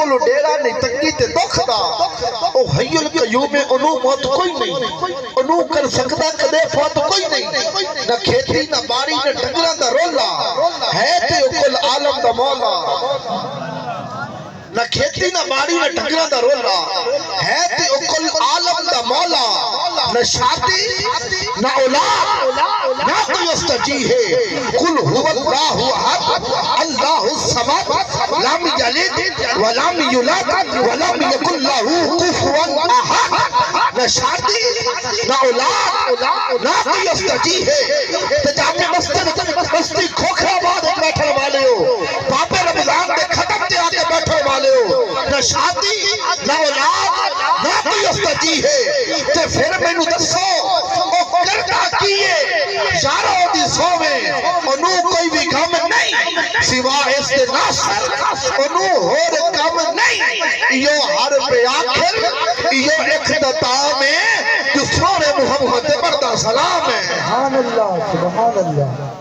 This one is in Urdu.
کو ڈیرا نہیں تکی تے دکھ دا او حی القیوم انو موت کوئی نہیں انو کر سکتا کدے فوت کوئی نہیں نہ کھیتی نہ باری نہ ڈنگراں دا رولا ہے تے کل عالم دا مولا نہ کھیتی نہ باری نہ ڈنگراں دا رولا ہے تے کل عالم دا مولا نہ شادی نہ اولاد نہ کوئی استجی ہے قل هو اللہ احد اللہ الصمد لم یلد ولم یولد ولم یکن له کفوا احد نہ شادی نہ اولاد نہ کوئی استجی ہے تے جانے مستی کھوکھرا باد بیٹھے والے ہو بابے رمضان دے ختم تے آ کے بیٹھے والے ہو نہ شادی نہ اولاد نہ کوئی استجی ہے تے پھر میں نو دسو او کرتا کیے یارو دی سووے انو کوئی بھی کم نہیں سوا اس دے ناصر انو ہور کم نہیں یو حرب آخر یو اختتام ہے جو سورہ محمد پڑھتا سلام ہے سبحان اللہ سبحان اللہ